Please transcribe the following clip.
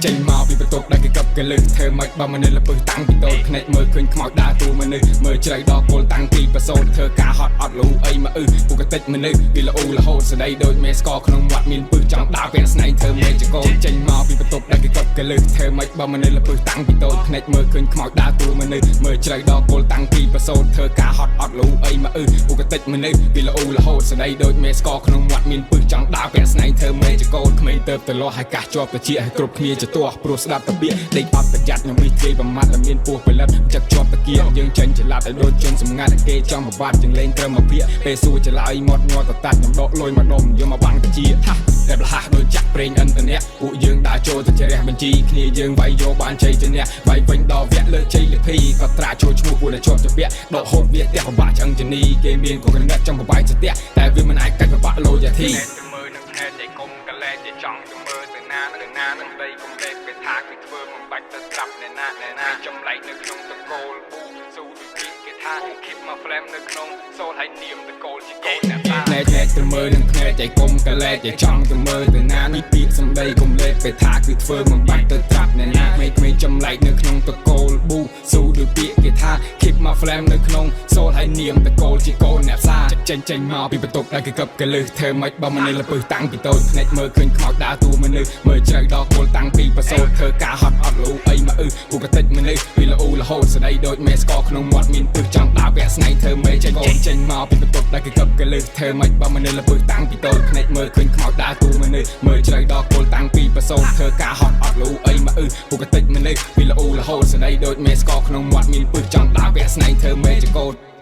ចេញមកពីបន្ទប់ដែលគេកឹបគេលើកធ្វើមិនបើមនុស្សលពឹសតាំងពីតូចភ្នែកមើលឃើញខ្មោចដើរទូមនុស្សមើលជ្រៅដល់គល់តាំងពីប្រសូតធ្វើការហត់អត់លូអីមកពុកតិចមនុស្សពីល្អរហូតស្ដីដូចមេស្កក្នុងវត្តមានពឹសចង់ដើរពាក់ស្នែងធ្វើមេចកោចេញមកពីបន្ទប់ដែលគេកឹបគេលើកធ្វើមិនបើមនុស្សលពឹសតាំងពីតូចភ្នែកមើលឃើញខ្មោចដើរទូមនុស្សមើលជ្រៅដល់គល់តាំងពីប្រសូតធ្វើការហត់អត់លូអីមកពុកតិចមនុស្សពីល្អរហូតស្ដីដូចមេស្កក្នុងវត្តមានពឹសចង់ដើរពាក់ស្នែងធ្វើមេចកោក្មេងទៅលាស់ឲ្យកាសជាប់ទៅជាឲ្យគ្រប់គ្នាជាទាស់ព្រោះស្ដាប់តាពាក្យដេកអត់ប្រយ័ត្នខ្ញុំវិទ្យាប្រមាថតែមានពោះផលិតចឹកជាប់តាគៀយើងចេញច្រឡាត់ឲ្យដូចជនសម្ងាត់គេចង់បបាត់ជាងលេងត្រឹមមកភាកពេលសួរច្រឡៃមាត់ញ័រតតាច់ខ្ញុំដកលុយមកដុំយកមកបាំងតាជាថាតែប្រហាស់ដូចចាក់ប្រេងអិនតអ្នកពួកយើងដើរចូលទៅជ្រះបញ្ជីគ្នាយើងវាយយកបានជ័យជាអ្នកវាយវិញដល់វគ្គលើជ័យលភីក៏ត្រាចូលឈ្មោះពួកដែលជាប់ជាពាក់ដកហូតវាផ្ទះពិបាកឆ្អឹងជនីគេមានក៏កណិតចង់បបាយស្ទះតែវាមិនអាចកាច់ពិបាកលោយ៉ាធីមើលនឹងភ្នែកឯកុំកលែជាចង់ទៅមើលទៅណានឹងដីកុំលេបពេលថាគឺធ្វើមិនបាច់ទៅស្រាប់ណែណាចម្លែកនៅក្នុងតកូលពូស៊ូពីពីគេថា keep my flame នៅក្នុងសូលហើយនាមតកូលជាកូនអ្នកតាភ្នែកទៅមើលនឹងភ្នែកឯកុំកលែជាចង់ទៅមើលទៅណានេះពាក្យសម្ដីកុំលេបពេលថាគឺធ្វើមិនបាច់ទៅស្រាប់ណែណាមេចម្លែកនៅក្នុងតកូលប៊ូស៊ូដូចពាក្យគេថា keep my flame នៅក្នុងសូលហើយនាមតកូលជាកូនអ្នកតាចេញមកពីបន្ទប់ដែលគេកឹបគេលើធ្វើមិនបើមនុស្សលពឹសតាំងពីតូចភ្នែកមើលឃើញខ្មោចដើរតួមនុស្សមើលជ្រៅដល់គល់តាំងពីប្រសូតធ្វើការហត់អត់លូអីមកពុកតិចមនុស្សពីល្អរហូតស្ដីដូចមេស្កក្នុងមាត់មានពឹសចង់ដើរពាក់ស្នែងធ្វើមេចេញមកពីបន្ទប់ដែលគេកឹបគេលើធ្វើមិនបើមនុស្សលពឹសតាំងពីតូចភ្នែកមើលឃើញខ្មោចដើរតួមនុស្សមើលជ្រៅដល់គល់តាំងពីប្រសូតធ្វើការហត់អត់លូអីមកពុកតិចមនុស្សពីល្អរហូតស្ដីដូចមេស្កក្នុងមាត់មានពឹសចង់ដើរពាក់ស្នែងធ្វើមេចកោត